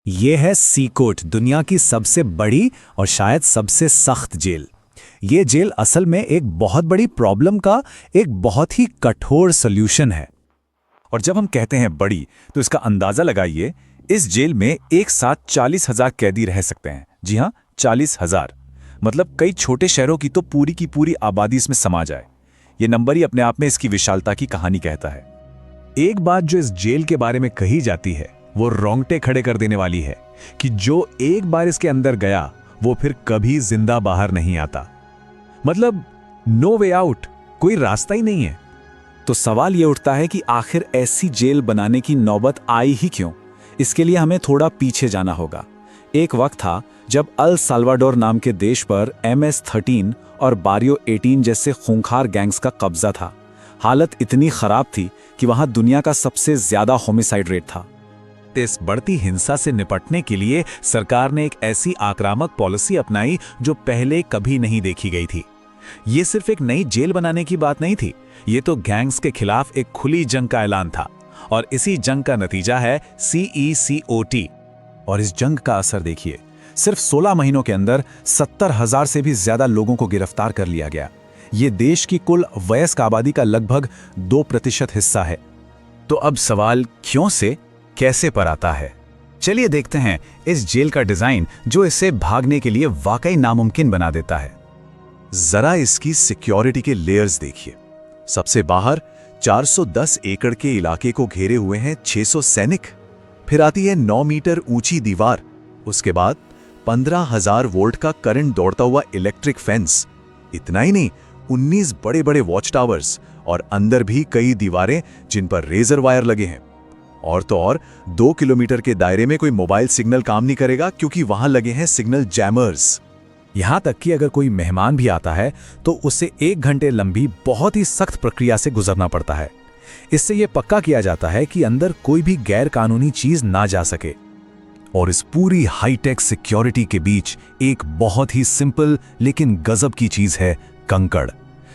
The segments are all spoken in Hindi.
ये है सी कोर्ट, दुनिया की सबसे बड़ी और शायद सबसे सख्त जेल। ये जेल असल में एक बहुत बड़ी प्रॉब्लम का एक बहुत ही कठोर सॉल्यूशन है। और जब हम कहते हैं बड़ी, तो इसका अंदाजा लगाइए। इस जेल में एक साथ 40,000 कैदी रह सकते हैं। जी हाँ, 40,000। मतलब कई छोटे शहरों की तो पूरी की पूरी आबादी इसमें समा जाए। ये नंबर ही अपने आप में इसकी विशालता की कहानी कहता है। एक बात जो इस जेल के बारे में कही जाती है वो रोंगटे खड़े कर देने वाली है कि जो एक बार इसके अंदर गया वो फिर कभी जिंदा बाहर नहीं आता। मतलब नो वे आउट, कोई रास्ता ही नहीं है। तो सवाल ये उठता है कि आखिर ऐसी जेल बनाने की नौबत आई ही क्यों? इसके लिए हमें थोड़ा पीछे जाना होगा। एक वक्त था जब अल साल्वाडोर नाम के देश पर MS-13 और बारियो 18 जैसे खूंखार गैंग्स का कब्जा था। हालत इतनी खराब थी कि वहां दुनिया का सबसे ज्यादा होमिसाइड रेट था। इस बढ़ती हिंसा से निपटने के लिए सरकार ने एक ऐसी आक्रामक पॉलिसी अपनाई जो पहले कभी नहीं देखी गई थी। ये सिर्फ एक नई जेल बनाने की बात नहीं थी, ये तो गैंग्स के खिलाफ एक खुली जंग का ऐलान था। और इसी जंग का नतीजा है CECOT। और इस जंग का असर देखिए, सिर्फ 16 महीनों के अंदर 70,000 से भी ज्यादा लोगों को गिरफ्तार कर लिया गया। ये देश की कुल वयस्क आबादी का लगभग 2% हिस्सा है। तो अब सवाल क्यों से कैसे पर आता है। चलिए देखते हैं इस जेल का डिजाइन जो इसे भागने के लिए वाकई नामुमकिन बना देता है। जरा इसकी सिक्योरिटी के लेयर्स देखिए। सबसे बाहर 410 एकड़ के इलाके को घेरे हुए हैं 600 सैनिक। फिर आती है 9 मीटर ऊंची दीवार। उसके बाद 15,000 वोल्ट का करंट दौड़ता हुआ इलेक्ट्रिक फेंस। इतना ही नहीं, 19 बड़े बड़े वॉच टावर्स और अंदर भी कई दीवारें जिन पर रेजर वायर लगे हैं। और तो और 2 किलोमीटर के दायरे में कोई मोबाइल सिग्नल काम नहीं करेगा क्योंकि वहां लगे हैं सिग्नल जैमर्स। यहां तक कि अगर कोई मेहमान भी आता है तो उसे 1 घंटे लंबी बहुत ही सख्त प्रक्रिया से गुजरना पड़ता है। इससे यह पक्का किया जाता है कि अंदर कोई भी गैर कानूनी चीज ना जा सके। और इस पूरी हाईटेक सिक्योरिटी के बीच एक बहुत ही सिंपल लेकिन गजब की चीज है, कंकड़।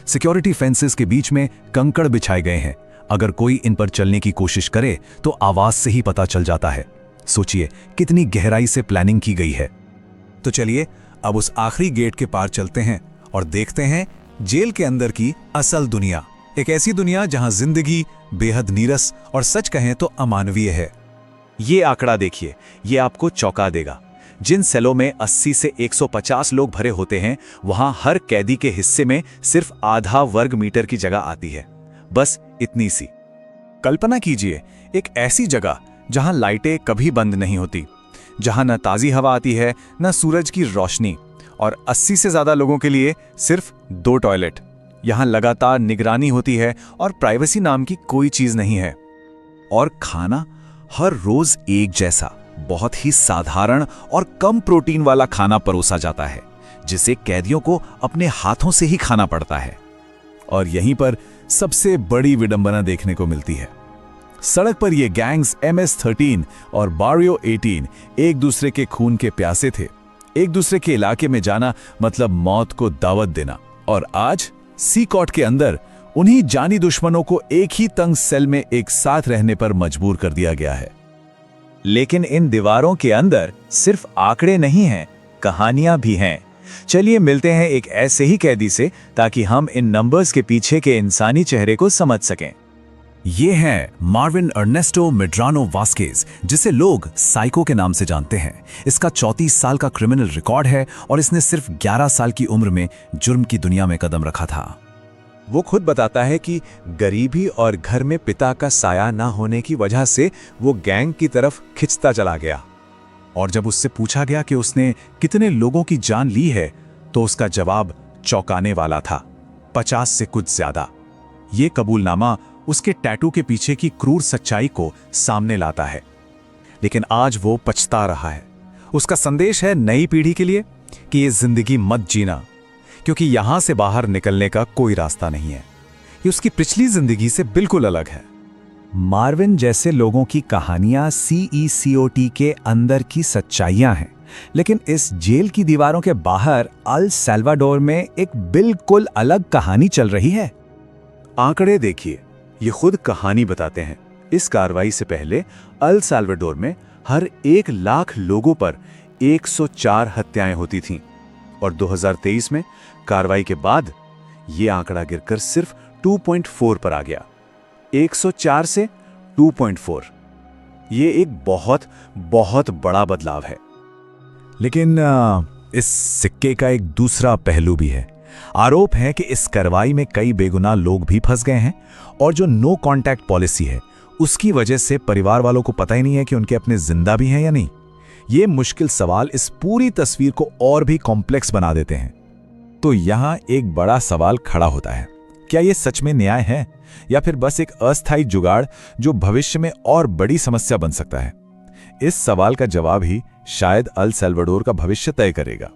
सिक्योरिटी फेंसेस के बीच में कंकड़ बिछाए गए हैं। अगर कोई इन पर चलने की कोशिश करे तो आवाज से ही पता चल जाता है। सोचिए कितनी गहराई से प्लानिंग की गई है। तो चलिए अब उस आखिरी गेट के पार चलते हैं और देखते हैं जेल के अंदर की असल दुनिया। एक ऐसी दुनिया जहां जिंदगी बेहद नीरस और सच कहें तो अमानवीय है। ये आंकड़ा देखिए, ये आपको चौंका देगा। जिन सेलों में 80 से 150 लोग भरे होते हैं, वहां हर कैदी के हिस्से में सिर्फ आधा वर्ग मीटर की जगह आती है। बस इतनी सी। कल्पना कीजिए एक ऐसी जगह जहां लाइटें कभी बंद नहीं होती, जहां न ताजी हवा आती है न सूरज की रोशनी, और 80 से ज्यादा लोगों के लिए सिर्फ 2 टॉयलेट। यहां लगातार निगरानी होती है और प्राइवेसी नाम की कोई चीज नहीं है। और खाना हर रोज एक जैसा, बहुत ही साधारण और कम प्रोटीन वाला खाना परोसा जाता है, जिसे कैदियों को अपने हाथों से ही खाना पड़ता है। और यहीं पर सबसे बड़ी विडंबना देखने को मिलती है। सड़क पर ये गैंग्स MS-13 और बारियो 18 एक दूसरे के खून के प्यासे थे। एक दूसरे के इलाके में जाना मतलब मौत को दावत देना। और आज सी कोर्ट के अंदर उन्हीं जानी दुश्मनों को एक ही तंग सेल में एक साथ रहने पर मजबूर कर दिया गया है। लेकिन इन दीवारों के अंदर सिर्फ आंकड़े नहीं हैं, कहानियां भी हैं। चलिए मिलते हैं एक ऐसे ही कैदी से ताकि हम इन नंबर्स के पीछे के इंसानी चेहरे को समझ सकें। ये है मार्विन अर्नेस्टो मेड्रानो वास्केज, जिसे लोग साइको के नाम से जानते हैं। इसका 34 साल का क्रिमिनल रिकॉर्ड है और इसने सिर्फ 11 साल की उम्र में जुर्म की दुनिया में कदम रखा था। वो खुद बताता है कि गरीबी और घर में पिता का साया ना होने की वजह से वो गैंग की तरफ खिंचता चला गया। और जब उससे पूछा गया कि उसने कितने लोगों की जान ली है, तो उसका जवाब चौंकाने वाला था, 50 से कुछ ज्यादा। ये कबूलनामा उसके टैटू के पीछे की क्रूर सच्चाई को सामने लाता है। लेकिन आज वो पछता रहा है। उसका संदेश है नई पीढ़ी के लिए कि ये जिंदगी मत जीना, क्योंकि यहां से बाहर निकलने का कोई रास्ता नहीं है। ये उसकी पिछली जिंदगी से बिल्कुल अलग है। मार्विन जैसे लोगों की कहानियां CECOT के अंदर की सच्चाइयां हैं, लेकिन इस जेल की दीवारों के बाहर अल साल्वाडोर में एक बिल्कुल अलग कहानी चल रही है। आंकड़े देखिए, ये खुद कहानी बताते हैं। इस कार्रवाई से पहले अल साल्वाडोर में हर 1 लाख लोगों पर 104 हत्याएं होती थीं और 2023 में कार्रवाई के बाद ये आंकड़ा गिरकर सिर्फ 2.4 पर आ गया। 104 से 2.4। ये एक बहुत बहुत बड़ा बदलाव है। लेकिन इस सिक्के का एक दूसरा पहलू भी है। आरोप है कि इस कार्रवाई में कई बेगुनाह लोग भी फंस गए हैं और जो नो कांटेक्ट पॉलिसी है उसकी वजह से परिवार वालों को पता ही नहीं है कि उनके अपने जिंदा भी हैं या नहीं। ये मुश्किल सवाल इस पूरी तस्वीर को और भी कॉम्प्लेक्स बना देते हैं। तो यहां एक बड़ा सवाल खड़ा होता है, क्या ये सच में न्याय है या फिर बस एक अस्थायी जुगाड़ जो भविष्य में और बड़ी समस्या बन सकता है? इस सवाल का जवाब ही शायद अल सल्वाडोर का भविष्य तय करेगा।